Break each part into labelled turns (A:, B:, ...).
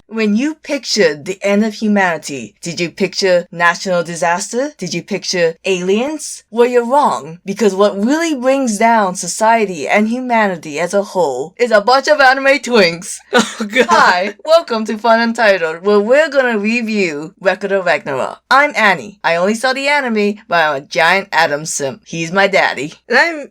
A: When you pictured the end of humanity, did you picture national disaster? Did you picture aliens? Well, you're wrong, because what really brings down society and humanity as a whole is a bunch of anime twinks.
B: Oh, God.
A: Hi, welcome to FunUntitled, where we're gonna review Record of Ragnarok. I'm Annie. I only saw the anime, but I'm a giant Adam simp. He's my daddy.
B: And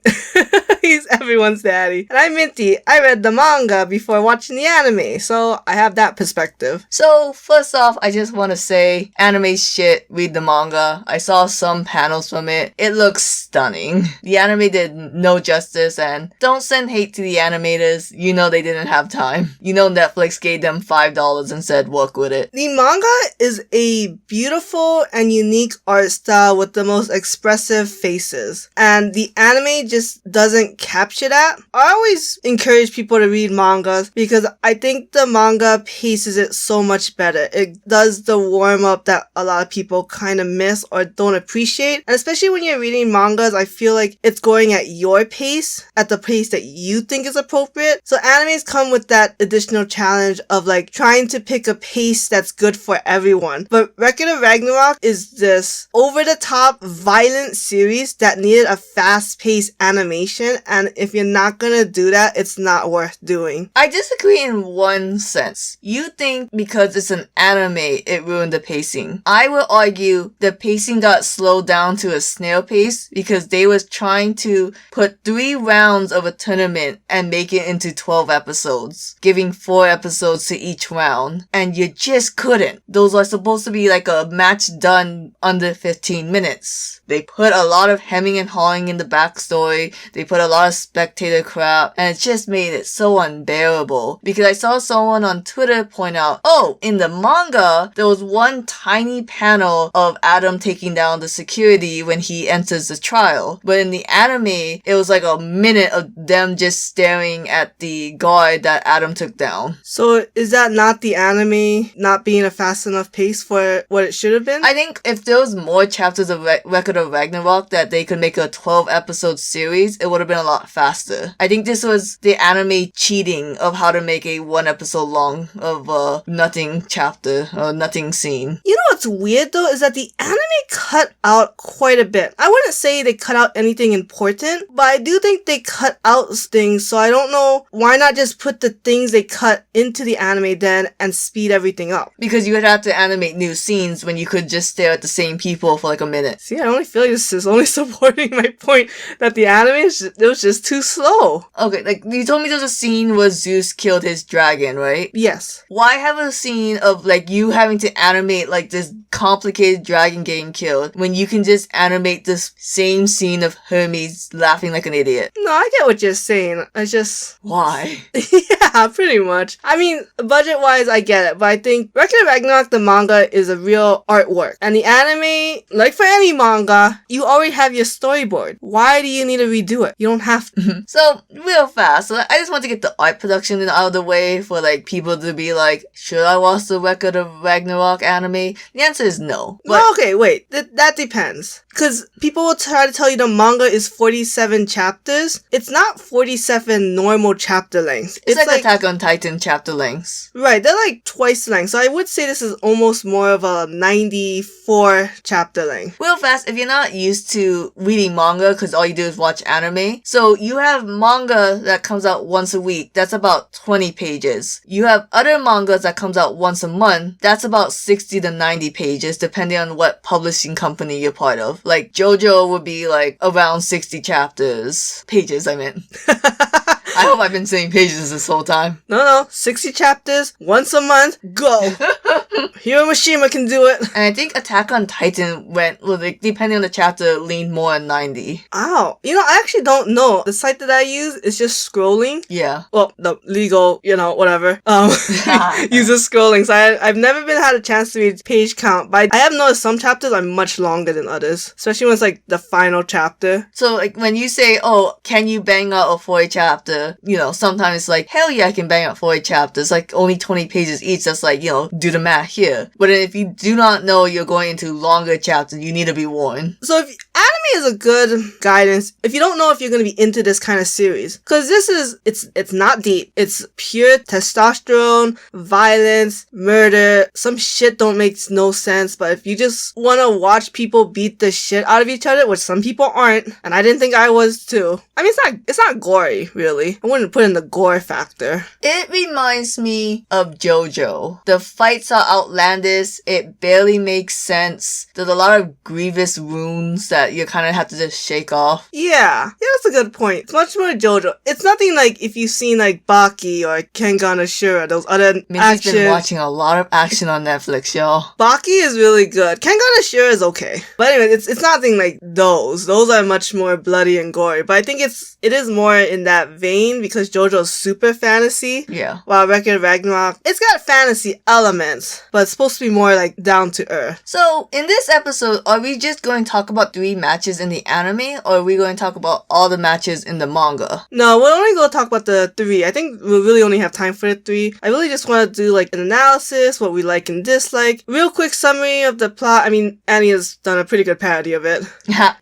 B: he's everyone's daddy. And I'm Minty. I read the manga before watching the anime, so I have that perspective.
A: So, first off, I just want to say, anime shit, read the manga. I saw some panels from it. It looks stunning. The anime did no justice, and don't send hate to the animators. You know they didn't have time. You know Netflix gave them $5 and said work with it.
B: The manga is a beautiful and unique art style with the most expressive faces. And the anime just doesn't capture that. I always encourage people to read mangas because I think the manga paces it so much better. It does the warm-up that a lot of people kind of miss or don't appreciate. And especially when you're reading mangas, I feel like it's going at your pace, at the pace that you think is appropriate. So animes come with that additional challenge of like trying to pick a pace that's good for everyone. But Record of Ragnarok is this over-the-top violent series that needed a fast-paced animation, and if you're not gonna do that, it's not worth doing.
A: I disagree in one sense. You think because it's an anime, it ruined the pacing. I will argue the pacing got slowed down to a snail pace because they was trying to put 3 rounds of a tournament and make it into 12 episodes, giving 4 episodes to each round, and you just couldn't. Those are supposed to be like a match done under 15 minutes. They put a lot of hemming and hawing in the backstory, they put a lot of spectator crap, and it just made it so unbearable. Because I saw someone on Twitter point out, oh, in the manga, there was one tiny panel of Adam taking down the security when he enters the trial. But in the anime, it was like a minute of them just staring at the guard that Adam took down.
B: So is that not the anime not being a fast enough pace for what it should have been?
A: I think if there was more chapters of Record of Ragnarok that they could make a 12 episode series, it would have been a lot faster. I think this was the anime cheating of how to make a 1 episode long of nothing chapter or nothing scene.
B: You know what's weird though is that the anime cut out quite a bit. I wouldn't say they cut out anything important, but I do think they cut out things, so I don't know why not just put the things they cut into the anime then and speed everything up.
A: Because you would have to animate new scenes when you could just stare at the same people for like a minute.
B: See, I only feel like this is only supporting my point that the anime it was just too slow.
A: Okay, like you told me there was a scene where Zeus killed his dragon, right?
B: Yes.
A: Why have a scene of like you having to animate like this complicated dragon getting killed when you can just animate this same scene of Hermes laughing like an idiot?
B: No, I get what you're saying. I just...
A: Why?
B: Yeah, pretty much. I mean, budget-wise, I get it, but I think Record of Ragnarok, the manga, is a real artwork. And the anime, like for any manga, you already have your storyboard. Why do you need to redo it? You don't have to.
A: So, real fast, so I just want to get the art production out of the way for like people to be like, should I watch the Record of Ragnarok anime? The answer is no. But
B: Well, okay, wait. That depends. Because people will try to tell you the manga is 47 chapters. It's not 47 normal chapter lengths.
A: it's like Attack on Titan chapter lengths.
B: Right, they're like twice the length. So I would say this is almost more of a 94 chapter length.
A: Real fast, if you're not used to reading manga because all you do is watch anime, so you have manga that comes out once a week, that's about 20 pages. You have other mangas that comes out once a month, that's about 60 to 90 pages depending on what publishing company you're part of. Like JoJo would be like around 60 chapters. Pages, I meant. I hope I've been saying pages this whole time.
B: No, 60 chapters, once a month, go! Hiro Mishima can do it.
A: And I think Attack on Titan went, well, like, depending on the chapter, leaned more on 90.
B: Ow. You know, I actually don't know. The site that I use is just scrolling.
A: Yeah.
B: Well, the legal, whatever. Uses scrolling. So I've never had a chance to read page count, but I have noticed some chapters are much longer than others. Especially when it's like the final chapter.
A: So, like, when you say, oh, can you bang out a 40 chapter? Sometimes it's like, hell yeah, I can bang out 40 chapters. Like, only 20 pages each. That's like, do the math here. But if you do not know you're going into longer chapters, you need to be warned.
B: So Anime is a good guidance if you don't know if you're going to be into this kind of series. Because it's not deep. It's pure testosterone, violence, murder. Some shit don't make no sense. But if you just want to watch people beat the shit out of each other, which some people aren't, and I didn't think I was too. I mean, it's not gory, really. I wouldn't put in the gore factor.
A: It reminds me of JoJo. The fights are outlandish. It barely makes sense. There's a lot of grievous runes that you kind of have to just shake off.
B: Yeah, that's a good point. It's much more JoJo. It's nothing like if you've seen like Baki or Kengan Ashura, those other
A: Minzy's been watching a lot of action on Netflix, y'all.
B: Baki is really good. Kengan Ashura is okay. But anyway, it's nothing like those. Those are much more bloody and gory. But I think it is more in that vein because JoJo's super fantasy.
A: Yeah.
B: While Record of Ragnarok, it's got fantasy elements, but it's supposed to be more like down to earth.
A: So, in this episode, are we just going to talk about 3 matches in the anime, or are we going to talk about all the matches in the manga?
B: No, we're only going to talk about the 3. I think we really only have time for the 3. I really just want to do like an analysis, what we like and dislike. Real quick summary of the plot. I mean, Annie has done a pretty good parody of it.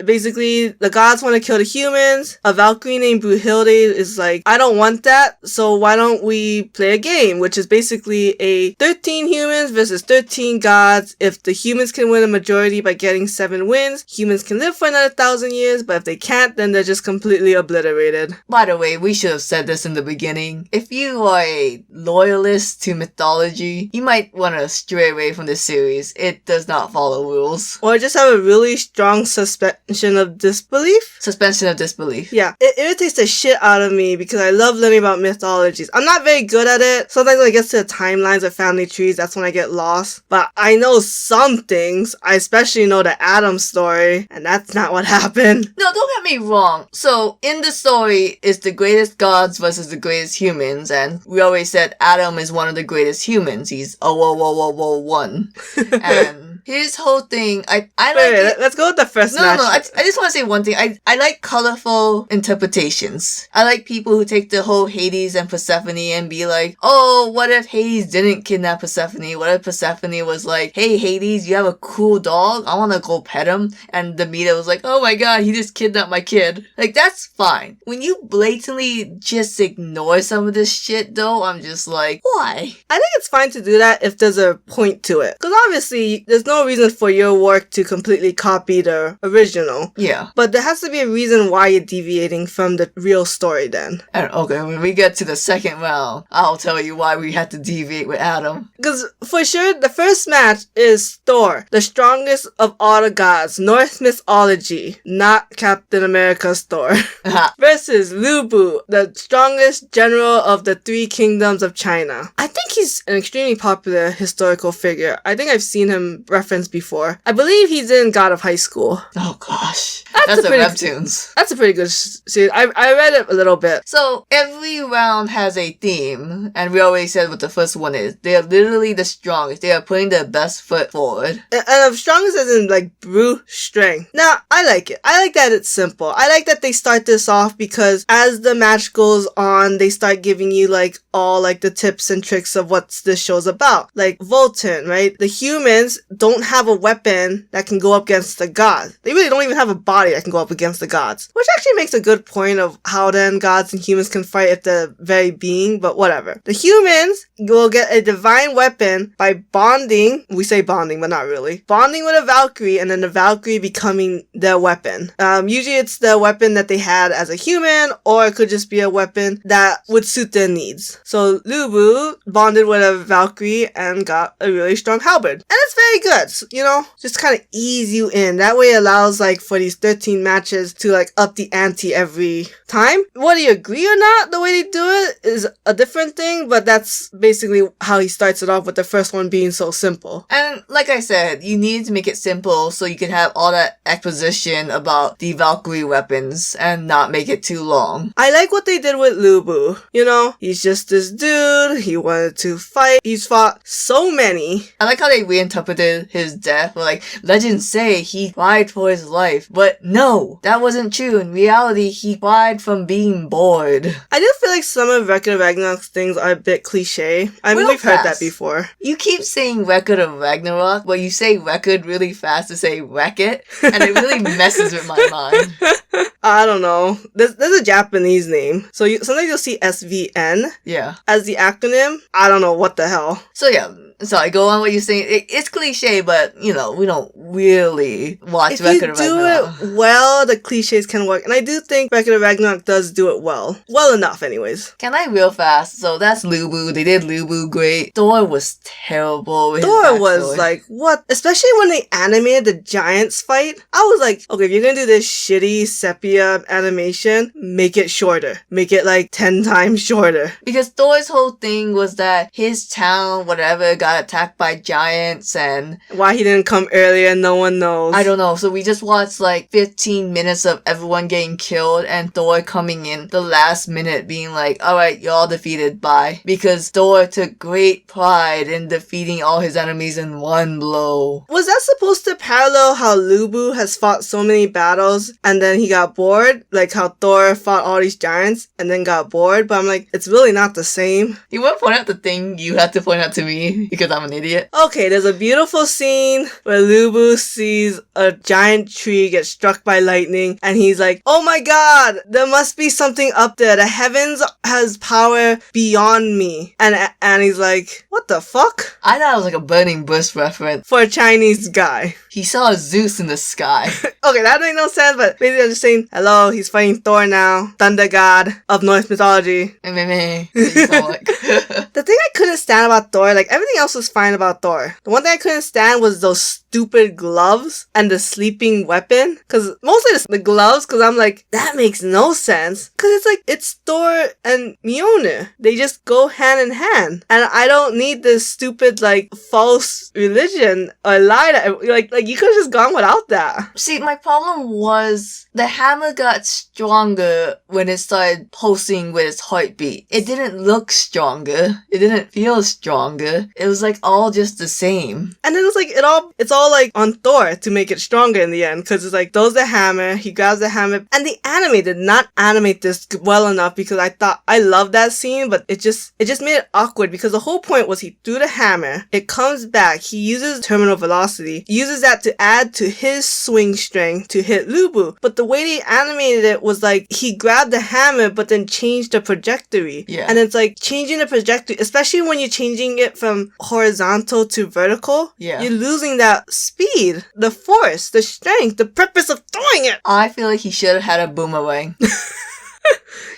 B: Basically, the gods want to kill the humans. A Valkyrie named Brunhilde is like, I don't want that, so why don't we play a game, which is basically a 13 humans versus 13 gods. If the humans can win a majority by getting 7 wins, humans can live for another 1,000 years, but if they can't, then they're just completely obliterated.
A: By the way, we should have said this in the beginning. If you are a loyalist to mythology, you might want to stray away from this series. It does not follow rules.
B: Or just have a really strong suspension of disbelief.
A: Suspension of disbelief.
B: Yeah, it irritates the shit out of me because I love learning about mythologies. I'm not very good at it. Sometimes when I get to the timelines of family trees, that's when I get lost. But I know some things. I especially know the Adam story, and that's not what happened.
A: No, don't get me wrong. So, in the story, it's the greatest gods versus the greatest humans, and we always said Adam is one of the greatest humans. He's one. And his whole thing, I like it.
B: Let's go with the first match.
A: No, I just want to say one thing. I like colorful interpretations. I like people who take the whole Hades and Persephone and be like, oh, what if Hades didn't kidnap Persephone? What if Persephone was like, hey, Hades, you have a cool dog? I want to go pet him. And Demeter was like, oh my god, he just kidnapped my kid. Like, that's fine. When you blatantly just ignore some of this shit, though, I'm just like, why?
B: I think it's fine to do that if there's a point to it. Because obviously, there's no reason for your work to completely copy the original.
A: Yeah.
B: But there has to be a reason why you're deviating from the real story then.
A: And okay, when we get to the second round, I'll tell you why we had to deviate with Adam.
B: Because for sure, the first match is Thor, the strongest of all the gods, Norse mythology, not Captain America's Thor, versus Lu Bu, the strongest general of the 3 kingdoms of China. I think he's an extremely popular historical figure. I think I've seen him referenced before. I believe he's in God of High School.
A: Oh gosh. That's a webtoons.
B: That's a pretty good series. I read it a little bit.
A: So, every round has a theme, and we always said what the first one is. They are literally the strongest. They are putting their best foot forward.
B: And strongest as in, like, brute strength. Now, I like it. I like that it's simple. I like that they start this off because as the match goes on, they start giving you, like, all, like, the tips and tricks of what this show's about. Like, Volton, right? The humans don't have a weapon that can go up against the gods. They really don't even have a body that can go up against the gods. Which actually makes a good point of how then gods and humans can fight at the very being, but whatever. The humans will get a divine weapon by bonding. We say bonding, but not really. Bonding with a Valkyrie, and then the Valkyrie becoming their weapon. Usually it's the weapon that they had as a human, or it could just be a weapon that would suit their needs. So Lu Bu bonded with a Valkyrie and got a really strong halberd. And it's very good, you know? Just kind of ease you in. That way it allows, like, for these 13 matches to, like, up the ante every time. Whether you agree or not, the way they do it is a different thing, but that's basically how he starts it off, with the first one being so simple.
A: And like I said, you needed to make it simple so you could have all that exposition about the Valkyrie weapons and not make it too long.
B: I like what they did with Lu Bu. You know, he's just this dude, he wanted to fight, he's fought so many.
A: I like how they reinterpreted his death. Like, legends say he cried for his life. But no, that wasn't true. In reality, he cried from being bored.
B: I do feel like some of Record of Ragnarok's things are a bit cliche. I mean, we've heard that before.
A: You keep saying Record of Ragnarok, but you say record really fast to say wreck it, and it really messes with my mind.
B: I don't know. There's a Japanese name. So sometimes you'll see SVN as the acronym. I don't know what the hell.
A: So yeah, sorry, go on what you're saying. It's cliche, but, you know, we don't really watch Record of Ragnarok.
B: If you do it well, the cliches can work. And I do think Record of Ragnarok does do it well. Well enough, anyways.
A: Can I real fast? So that's Lubu. They did Lubu great. Thor was terrible with
B: Thor was like, what? Especially when they animated the giants fight. I was like, okay, if you're gonna do this shitty sepia animation, make it shorter. Make it like 10 times shorter.
A: Because Thor's whole thing was that his town, whatever, got attacked by giants, and
B: why he didn't come earlier, no one knows.
A: I don't know. So we just watched like 15 minutes of everyone getting killed and Thor coming in the last minute being like, alright, you're all defeated, bye. Because Thor took great pride in defeating all his enemies in one blow.
B: Was that supposed to parallel how Lubu has fought so many battles and then he got bored? Like how Thor fought all these giants and then got bored? But I'm like, it's really not the same.
A: You want to point out the thing you had to point out to me because I'm an idiot?
B: Okay, there's a beautiful scene where Lubu sees a giant tree get struck by lightning and he's like, oh my god, there must be something up there. The heavens has power beyond me. And he's like, what the fuck?
A: I thought it was like a burning bush reference.
B: For a Chinese guy.
A: He saw Zeus in the sky.
B: Okay, that made no sense, but basically I'm just saying, hello, he's fighting Thor now. Thunder god of Norse mythology. The thing I couldn't stand about Thor, like everything else was fine about Thor. The one thing I couldn't stand was those stupid gloves and the sleeping weapon. Cause mostly the gloves, cause I'm like, that makes no sense. Cause it's like, it's Thor and Mjolnir. They just go hand in hand. And I don't need this stupid like false religion or lie that, like you could've just gone without that.
A: See, my problem was the hammer got stronger when it started pulsing with its heartbeat. It didn't look stronger. It didn't feel stronger. It was like all just the same.
B: And then it's like, it's all like on Thor to make it stronger in the end. Cause it's like, throws the hammer, he grabs the hammer. And the anime did not animate this well enough because I loved that scene, but it just made it awkward because the whole point was he threw the hammer, it comes back, he uses terminal velocity, uses that to add to his swing strength to hit Lubu. But the way they animated it was like, he grabbed the hammer but then changed the trajectory.
A: Yeah.
B: And it's like, changing the trajectory, especially when you're changing it from horizontal to vertical, you're losing that speed, the force, the strength, the purpose of throwing it.
A: I feel like he should have had a boomerang.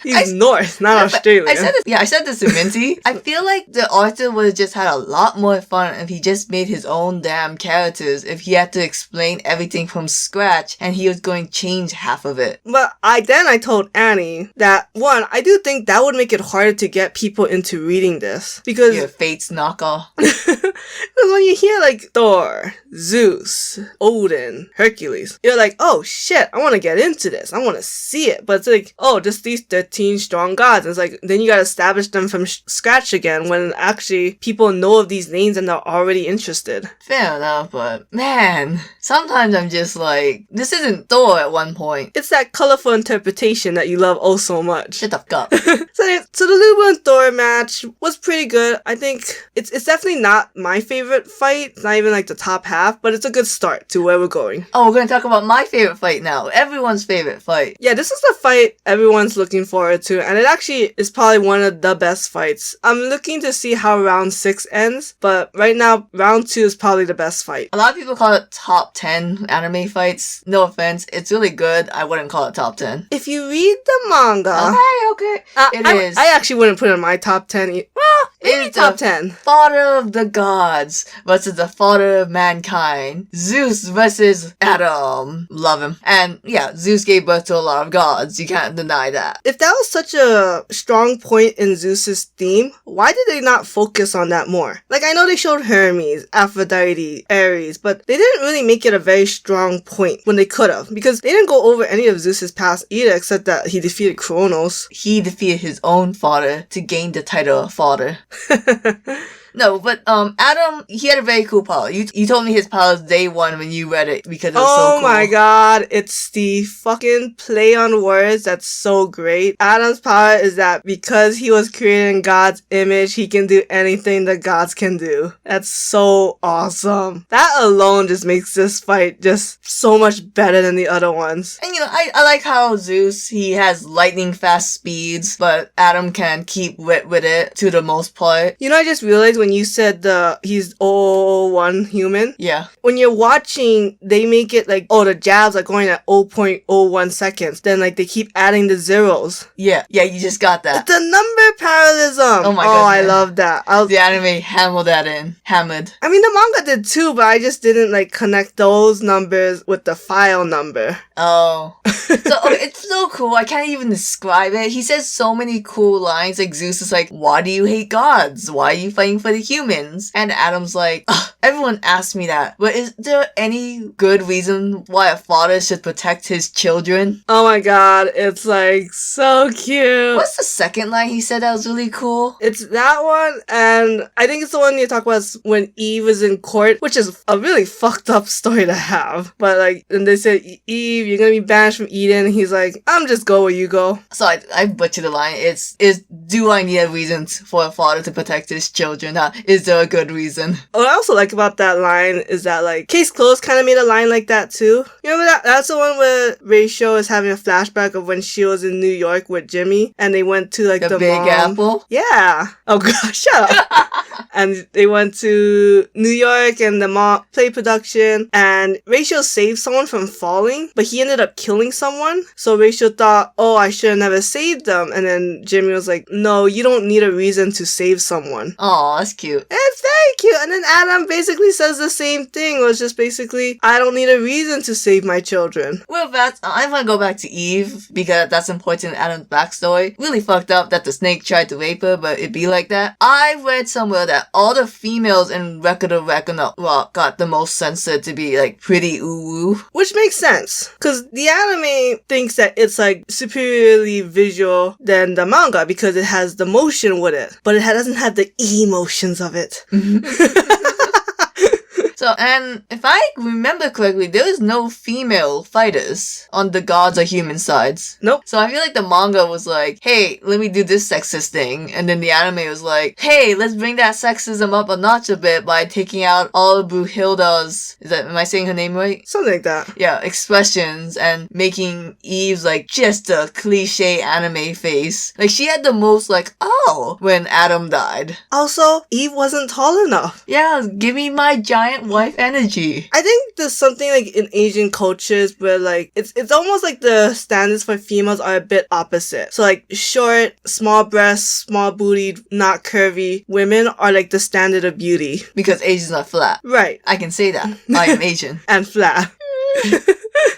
B: He's North, not Australia.
A: I said this to Minty. I feel like the author would have just had a lot more fun if he just made his own damn characters, if he had to explain everything from scratch and he was going to change half of it.
B: But I told Annie that, one, I do think that would make it harder to get people into reading this. Because
A: your Fates knockoff.
B: Because when you hear like Thor, Zeus, Odin, Hercules, you're like, oh shit, I want to get into this. I want to see it. But it's like, oh, just these 13 strong gods. And it's like, then you gotta establish them from scratch again when actually people know of these names and they're already interested.
A: Fair enough, but man, sometimes I'm just like, this isn't Thor at one point.
B: It's that colorful interpretation that you love oh so much.
A: Shut the fuck up.
B: So the Lubu and Thor match was pretty good. I think it's definitely not my favorite fight. It's not even like the top half, but it's a good start to where we're going.
A: Oh, we're gonna talk about my favorite fight now. Everyone's favorite fight.
B: Yeah, this is the fight everyone's looking forward to, and it actually is probably one of the best fights. I'm looking to see how round 6 ends, but right now, round 2 is probably the best fight.
A: A lot of people call it top 10 anime fights. No offense, it's really good. I wouldn't call it top 10.
B: If you read the manga...
A: Okay.
B: I actually wouldn't put it in my top 10. Well, maybe top 10.
A: Father of the gods versus the father of mankind. Zeus versus Adam. Love him. And yeah, Zeus gave birth to a lot of gods. You can't deny that.
B: If that was such a strong point in Zeus's theme, why did they not focus on that more? Like, I know they showed Hermes, Aphrodite, Ares, but they didn't really make it a very strong point when they could have, because they didn't go over any of Zeus's past either, except that he defeated Kronos.
A: He defeated his own father to gain the title of father. No, but Adam, he had a very cool power. You told me his powers day one when you read it because it was so cool.
B: Oh my god, it's the fucking play on words that's so great. Adam's power is that because he was created in God's image, he can do anything the gods can do. That's so awesome. That alone just makes this fight just so much better than the other ones.
A: And I like how Zeus, he has lightning fast speeds, but Adam can keep with it to the most part.
B: I just realized when you said he's 0.01 human.
A: Yeah.
B: When you're watching, they make it like, the jabs are going at 0.01 seconds. Then like they keep adding the zeros.
A: Yeah, you just got that.
B: The number parallelism.
A: Oh my god.
B: I love that.
A: The anime hammered that in. Hammered.
B: I mean, the manga did too, but I just didn't like connect those numbers with the file number.
A: Oh. It's so cool. I can't even describe it. He says so many cool lines. Like Zeus is like, why do you hate gods? Why are you fighting for the humans? And Adam's like, everyone asks me that, but is there any good reason why a father should protect his children?
B: Oh my god, it's like so cute.
A: What's the second line he said that was really cool?
B: It's that one, and I think it's the one you talk about when Eve is in court, which is a really fucked up story to have. But like, and they said, Eve, you're gonna be banished from Eden. He's like, I'm just go where you go.
A: So I butchered the line. Do I need a reason for a father to protect his children? Is there a good reason?
B: What I also like about that line is that like Case Closed kind of made a line like that too. You remember that? That's the one where Rachel is having a flashback of when she was in New York with Jimmy and they went to like the
A: Big
B: mall.
A: Apple?
B: Yeah. Oh gosh, shut up. And they went to New York and the mall play production and Rachel saved someone from falling, but he ended up killing someone. So Rachel thought, I should have never saved them. And then Jimmy was like, no, you don't need a reason to save someone.
A: Aw, that's cute.
B: It's very cute. And then Adam basically says the same thing. It was just basically, I don't need a reason to save my children.
A: Well, I want to go back to Eve because that's important in Adam's backstory. Really fucked up that the snake tried to rape her, but it'd be like that. I read somewhere that all the females in Record of Ragnarok got the most censored to be like pretty ooh-woo.
B: Which makes sense. Because the anime thinks that it's like superiorly visual than the manga because it has the motion with it. But it doesn't have the emotions of it.
A: So, and if I remember correctly, there is no female fighters on the gods or human sides.
B: Nope.
A: So I feel like the manga was like, hey, let me do this sexist thing. And then the anime was like, hey, let's bring that sexism up a notch a bit by taking out all of Brunhilde's, am I saying her name right?
B: Something like that.
A: Yeah, expressions and making Eve's like just a cliche anime face. Like she had the most like, when Adam died.
B: Also, Eve wasn't tall enough.
A: Yeah, give me my giant wife energy.
B: I think there's something like in Asian cultures where like it's almost like the standards for females are a bit opposite. So like short, small breasts, small bootied, not curvy women are like the standard of beauty.
A: Because Asians are flat.
B: Right.
A: I can say that. I am Asian.
B: And flat.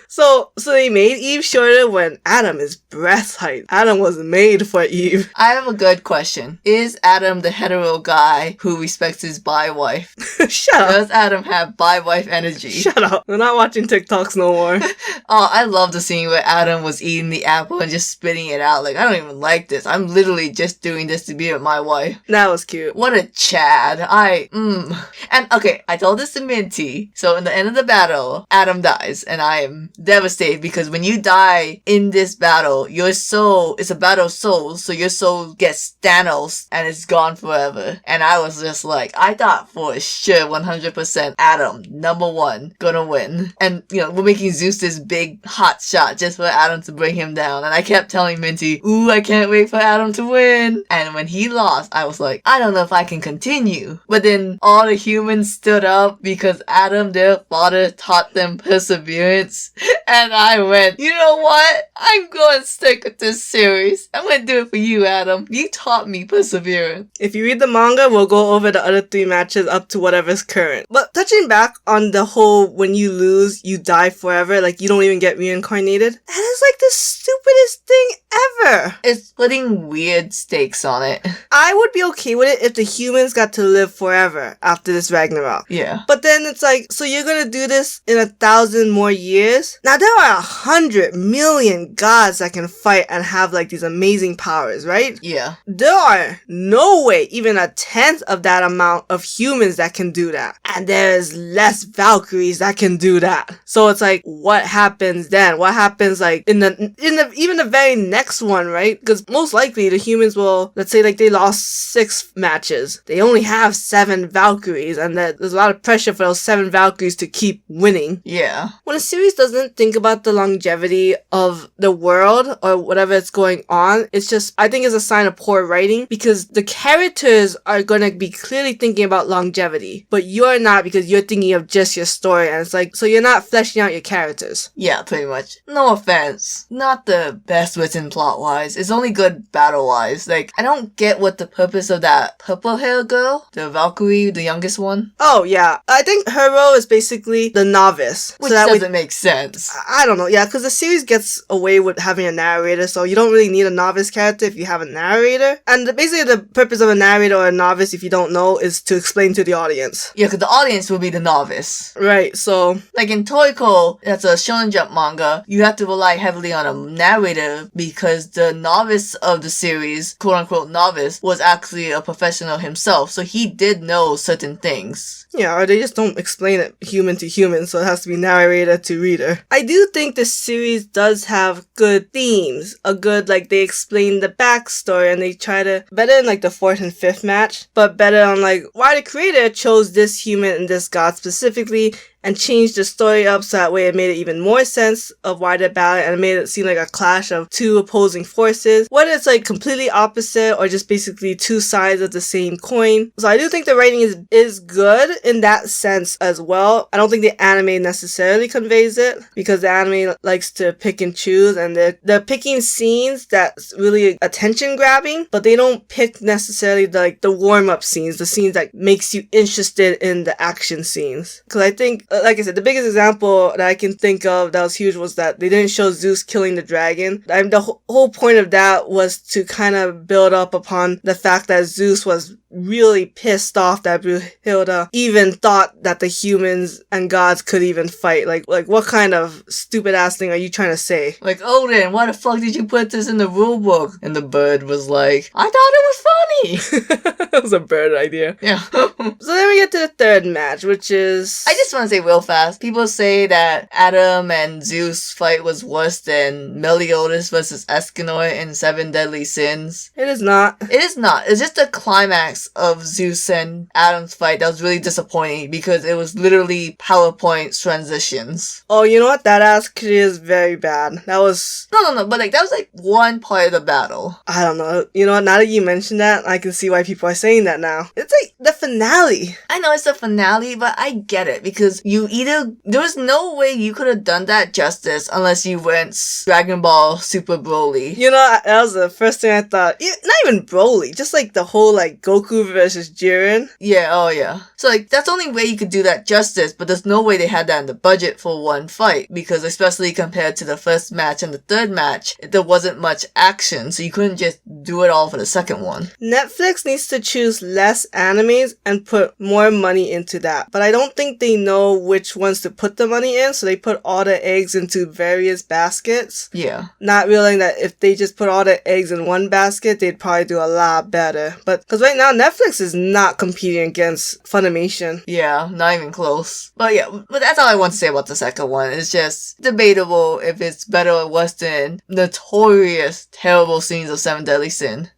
B: So they made Eve shorter when Adam is breast height. Adam was made for Eve.
A: I have a good question. Is Adam the hetero guy who respects his bi wife?
B: Shut up.
A: Does Adam have bi wife energy?
B: Shut up. We're not watching TikToks no more.
A: I love the scene where Adam was eating the apple and just spitting it out. Like, I don't even like this. I'm literally just doing this to be with my wife.
B: That was cute.
A: What a Chad. And okay, I told this to Minty. So in the end of the battle, Adam dies and I am devastated because when you die in this battle, your soul, it's a battle of souls, so your soul gets Thanos and it's gone forever. And I was just like, I thought for sure 100% Adam, number one, gonna win. And, we're making Zeus this big hot shot just for Adam to bring him down. And I kept telling Minty, ooh, I can't wait for Adam to win. And when he lost, I was like, I don't know if I can continue. But then all the humans stood up because Adam, their father, taught them perseverance. And I went, you know what? I'm going to stick with this series. I'm going to do it for you, Adam. You taught me perseverance.
B: If you read the manga, we'll go over the other 3 matches up to whatever's current. But touching back on the whole, when you lose, you die forever, like you don't even get reincarnated. That is like the stupidest thing forever.
A: It's putting weird stakes on it.
B: I would be okay with it if the humans got to live forever after this Ragnarok.
A: Yeah.
B: But then it's like, so you're gonna do this in 1,000 more years? Now there are 100 million gods that can fight and have like these amazing powers, right?
A: Yeah.
B: There are no way even 1/10 of that amount of humans that can do that. And there's less Valkyries that can do that. So it's like, what happens then? What happens like in the even the very next one, right? Because most likely the humans will, let's say like they lost 6 matches. They only have 7 Valkyries, and there's a lot of pressure for those 7 Valkyries to keep winning.
A: Yeah.
B: When a series doesn't think about the longevity of the world or whatever it's going on, it's just, I think it's a sign of poor writing, because the characters are gonna be clearly thinking about longevity, but you're not, because you're thinking of just your story, and it's like, so you're not fleshing out your characters.
A: Yeah, pretty much. No offense. Not the best written plot-wise. It's only good battle-wise. Like, I don't get what the purpose of that purple hair girl, the Valkyrie, the youngest one.
B: Oh, yeah. I think her role is basically the novice.
A: Which
B: so that
A: doesn't make sense.
B: I don't know. Yeah, because the series gets away with having a narrator, so you don't really need a novice character if you have a narrator. And basically the purpose of a narrator or a novice, if you don't know, is to explain to the audience.
A: Yeah, because the audience will be the novice.
B: Right, so...
A: Like in Toriko, that's a Shonen Jump manga, you have to rely heavily on a narrator because the novice of the series, quote-unquote novice, was actually a professional himself, so he did know certain things.
B: Yeah, or they just don't explain it human to human, so it has to be narrator to reader. I do think this series does have good themes. A good, like, they explain the backstory and they try to, better in like the 4th and 5th match, but better on like, why the creator chose this human and this god specifically, and changed the story up so that way it made it even more sense of why they're battling, and it made it seem like a clash of 2 opposing forces. Whether it's like completely opposite or just basically 2 sides of the same coin. So I do think the writing is good in that sense as well. I don't think the anime necessarily conveys it, because the anime likes to pick and choose, and they're picking scenes that's really attention grabbing, but they don't pick necessarily the warm-up scenes, the scenes that makes you interested in the action scenes. Because I think, like I said, the biggest example that I can think of that was huge was that they didn't show Zeus killing the dragon. The whole point of that was to kind of build up upon the fact that Zeus was really pissed off that Brunhilde even thought that the humans and gods could even fight. Like what kind of stupid ass thing are you trying to say?
A: Like, Odin, why the fuck did you put this in the rule book? And the bird was like, I thought it was funny.
B: That was a bird idea.
A: Yeah.
B: So then we get to the 3rd match, which is...
A: I just want to say real fast, people say that Adam and Zeus fight was worse than Meliodas versus Escanor in 7 Deadly Sins.
B: It is not.
A: It is not. It's just the climax of Zeus and Adam's fight that was really disappointing, because it was literally PowerPoint transitions.
B: Oh, you know what? That actually is very bad. That was...
A: No, but like, that was like one part of the battle.
B: I don't know. You know what? Now that you mention that, I can see why people are saying that now. It's like the finale.
A: I know it's the finale, but I get it, because there was no way you could have done that justice unless you went Dragon Ball Super Broly.
B: You know, that was the first thing I thought. Not even Broly, just like the whole like Goku versus Jiren.
A: Yeah, oh yeah. So like, that's the only way you could do that justice, but there's no way they had that in the budget for one fight, because especially compared to the first match and the 3rd match, there wasn't much action, so you couldn't just do it all for the 2nd one.
B: Netflix needs to choose less animes and put more money into that, but I don't think they know which ones to put the money in, so they put all the eggs into various baskets.
A: Yeah.
B: Not realizing that if they just put all the eggs in one basket, they'd probably do a lot better. But, because right now, Netflix is not competing against Funimation.
A: Yeah, not even close. But yeah, but that's all I want to say about the 2nd one. It's just debatable if it's better or worse than notorious, terrible scenes of 7 Deadly Sin.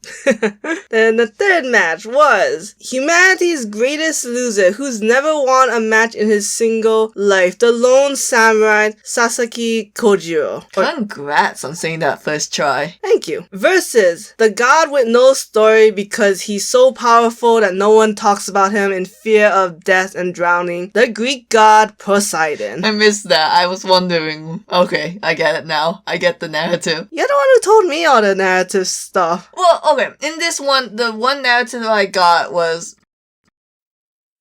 B: Then the 3rd match was humanity's greatest loser, who's never won a match in his single life, the lone samurai Sasaki Kojiro.
A: Congrats on saying that first try.
B: Thank you. Versus the god with no story, because he's so powerful that no one talks about him in fear of death and drowning, the Greek god Poseidon.
A: I missed that. I was wondering. Okay, I get it now. I get the narrative.
B: You're the one who told me all the narrative stuff.
A: Well, okay. In this one, the one narrative I got was...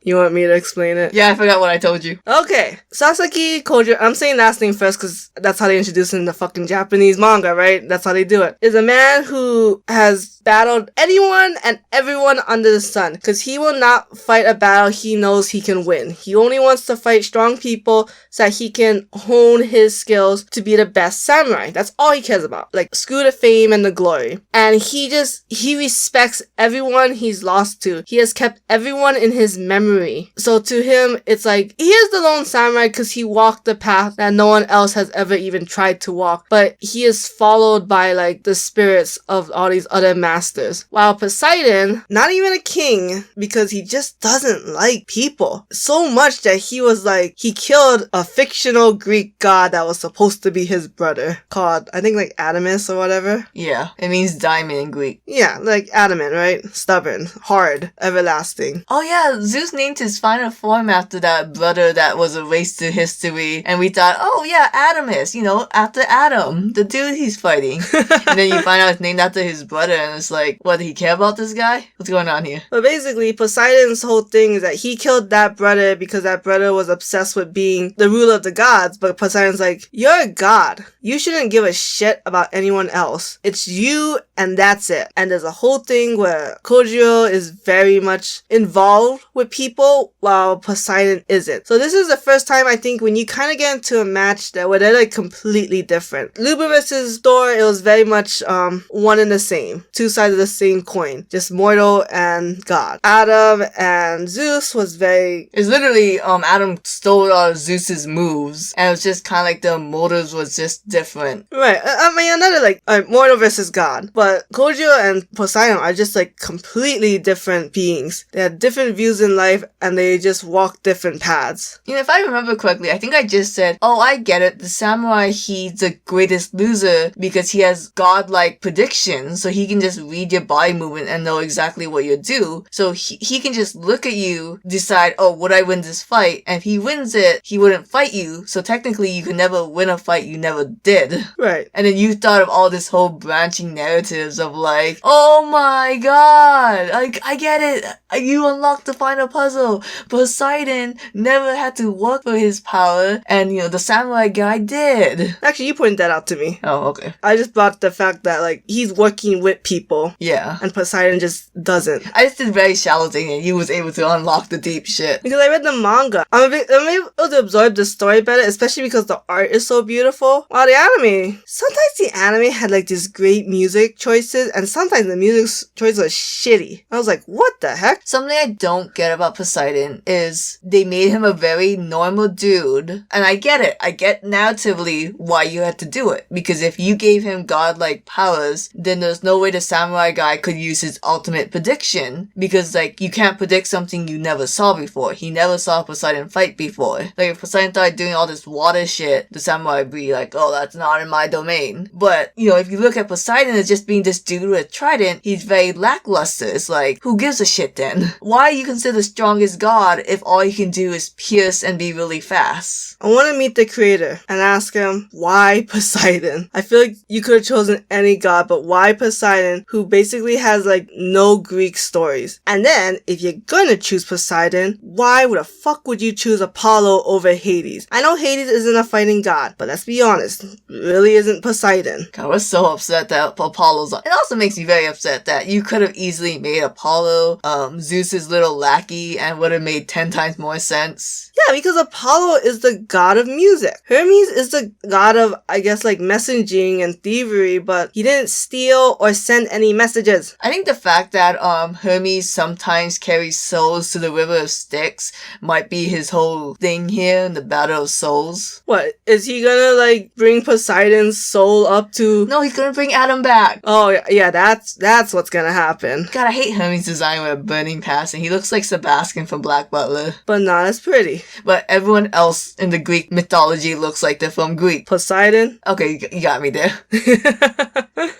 B: You want me to explain it?
A: Yeah, I forgot what I told you.
B: Okay. Sasaki Kojiro, I'm saying last name first because that's how they introduce him in the fucking Japanese manga, right? That's how they do it. Is a man who has battled anyone and everyone under the sun because he will not fight a battle he knows he can win. He only wants to fight strong people so that he can hone his skills to be the best samurai. That's all he cares about. Like, screw the fame and the glory. And he respects everyone he's lost to. He has kept everyone in his memory. So to him, it's like, he is the lone samurai because he walked the path that no one else has ever even tried to walk. But he is followed by, like, the spirits of all these other masters. While Poseidon, not even a king, because he just doesn't like people. So much that he was like, he killed a fictional Greek god that was supposed to be his brother, called, I think, like, Adamus or whatever.
A: Yeah, it means diamond in Greek.
B: Yeah, like adamant, right? Stubborn, hard, everlasting.
A: Oh yeah, Zeus named his final form after that brother that was erased to history, and we thought, oh yeah, Adamus, you know, after Adam, the dude he's fighting. And then you find out it's named after his brother, and it's like, what, did he care about this guy? What's going on here?
B: But basically, Poseidon's whole thing is that he killed that brother because that brother was obsessed with being the ruler of the gods, but Poseidon's like, you're a god. You shouldn't give a shit about anyone else. It's you, and that's it. And there's a whole thing where Kojiro is very much involved with people, while Poseidon isn't. So this is the first time, I think, when you kind of get into a match where they're like completely different. Luba versus Thor, it was very much one and the same. Two sides of the same coin. Just mortal and god. Adam and Zeus was very...
A: It's literally, Adam stole all of Zeus's moves, and it was just kind of like the motives was just different.
B: Right. I mean, another, like, mortal versus god. But Kojiro and Poseidon are just, like, completely different beings. They have different views in life, and they just walk different paths.
A: You know, if I remember correctly, I think I just said, oh, I get it. The samurai, he's the greatest loser because he has godlike predictions, so he can just read your body movement and know exactly what you do. So he can just look at you, decide, oh, would I win this fight? And if he wins it, he wouldn't fight you. So technically, you can never win a fight you never did.
B: Right.
A: And then you thought of all this whole branching narratives of like, oh my god, I get it. You unlocked the final puzzle. Poseidon never had to work for his power, and you know, the samurai guy did.
B: Actually, you pointed that out to me.
A: Oh, okay.
B: I just brought the fact that, like, he's working with people.
A: Yeah.
B: And Poseidon just doesn't.
A: I just did very shallow thing, and he was able to unlock the deep shit.
B: Because I read the manga. I'm able to absorb the story better, especially because the art is so beautiful. While the anime, sometimes the anime had, like, these great music choices, and sometimes the music choices were shitty. I was like, what the heck?
A: Something I don't get about Poseidon is they made him a very normal dude. And I get it. I get narratively why you had to do it. Because if you gave him godlike powers, then there's no way the samurai guy could use his ultimate prediction. Because, like, you can't predict something you never saw before. He never saw Poseidon fight before. Like, if Poseidon started doing all this water shit, the samurai would be like, oh, that's not in my domain. But, you know, if you look at Poseidon as just being this dude with a trident, he's very lackluster. It's like, who gives a shit then? Why are you considered the strongest god if all you can do is pierce and be really fast?
B: I want to meet the creator and ask him, why Poseidon? I feel like you could have chosen any god, but why Poseidon, who basically has, like, no Greek stories? And then, if you're gonna choose Poseidon, why the fuck would you choose Apollo over Hades? I know Hades isn't a fighting god, but let's be honest, it really isn't Poseidon.
A: God, we're so upset that Apollo's on. It also makes me very upset that you could have easily made Apollo Zeus's little lackey and would have made 10 times more sense.
B: Yeah, because Apollo is the god of music. Hermes is the god of, I guess, like, messaging and thievery, but he didn't steal or send any messages.
A: I think the fact that Hermes sometimes carries souls to the River of Styx might be his whole thing here in the Battle of Souls.
B: What, is he gonna, like, bring Poseidon's soul up to...
A: No, he's gonna bring Adam back.
B: Oh, yeah, that's what's gonna happen.
A: God, I hate Hermes' design with a burning passing. He looks like Sebastian from Black Butler.
B: But not as pretty.
A: But everyone else in the Greek mythology looks like they're from Greek.
B: Poseidon?
A: Okay, you got me there.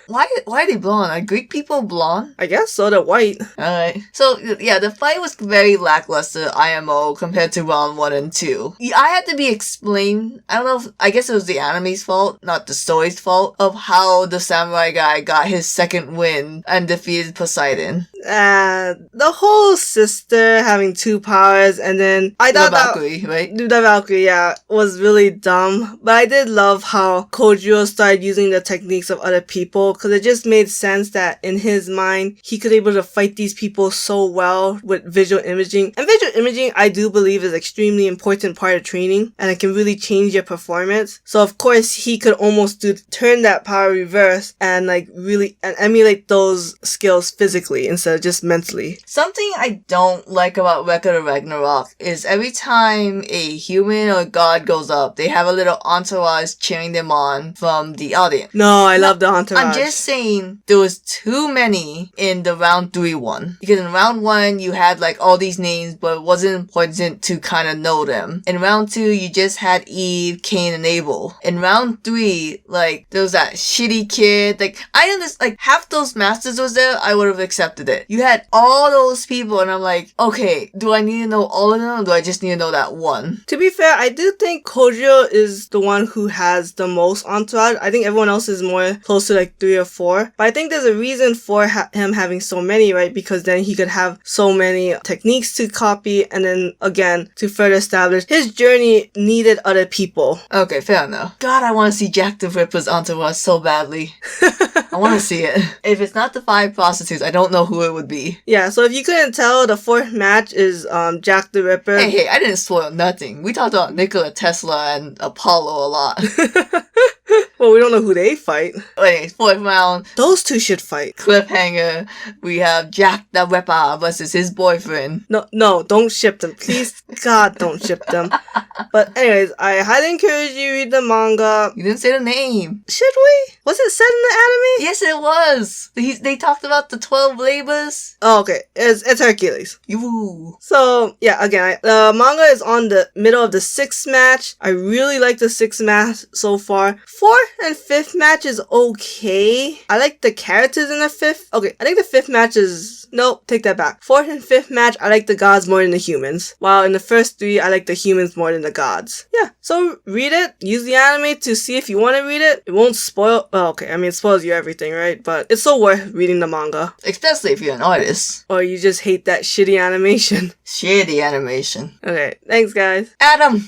A: Why are they blonde? Are Greek people blonde?
B: I guess so, they're white.
A: Alright. So, yeah, the fight was very lackluster, IMO, compared to round 1 and 2. I had to be explained, I don't know, I guess it was the anime's fault, not the story's fault, of how the samurai guy got his second win and defeated Poseidon.
B: The whole sister having 2 powers, and then I thought
A: Valkyrie, right?
B: The Valkyrie, yeah, was really dumb. But I did love how Kojiro started using the techniques of other people, because it just made sense that in his mind, he could able to fight these people so well with visual imaging. And visual imaging, I do believe, is extremely important part of training, and it can really change your performance. So of course, he could almost turn that power reverse and like really and emulate those skills physically instead of just mentally.
A: Something I don't like about Record of Ragnarok is every time a human or god goes up, they have a little entourage cheering them on from the audience.
B: No, I love the entourage.
A: I'm just saying there was too many in the round 3 one. Because in round 1, you had like all these names, but it wasn't important to kind of know them. In round 2, you just had Eve, Cain, and Abel. In round 3, like, there was that shitty kid. Like, I understand, like, half those masters was there, I would have accepted it. You had all those people, and I'm like, okay, do I need to know all of them, or do I just need to know that one?
B: To be fair, I do think Kojiro is the one who has the most entourage. I think everyone else is more close to like 3 or 4. But I think there's a reason for him having so many, right? Because then he could have so many techniques to copy, and then again, to further establish his journey needed other people.
A: Okay, fair enough. God, I want to see Jack the Ripper's entourage so badly. I want to see it. If it's not the 5 prostitutes, I don't know who it would be.
B: Yeah, so if you couldn't tell, the 4th match is Jack the Ripper.
A: Hey, I didn't spoil nothing. We talked about Nikola Tesla and Apollo a lot.
B: Well, we don't know who they fight.
A: Anyways, 4th round.
B: Those two should fight.
A: Cliffhanger. We have Jack the Ripper versus his boyfriend.
B: No, don't ship them. Please, God, don't ship them. But anyways, I highly encourage you to read the manga.
A: You didn't say the name.
B: Should we? Was it said in the anime?
A: Yes, it was. They talked about the 12 labors.
B: Oh, okay. It's Hercules.
A: Yoo.
B: So, yeah, again, the manga is on the middle of the 6th match. I really like the 6th match so far. 4th and 5th match is okay. I like the characters in the 5th. Okay, I think the 5th match is... Nope, take that back. 4th and 5th match, I like the gods more than the humans. While in the first 3, I like the humans more than the gods. Yeah, so read it. Use the anime to see if you want to read it. It won't spoil... Well, okay, I mean, it spoils you everything, right? But it's so worth reading the manga.
A: Especially if you're an artist.
B: Or you just hate that shitty animation.
A: Shitty animation.
B: Okay, thanks guys.
A: Adam!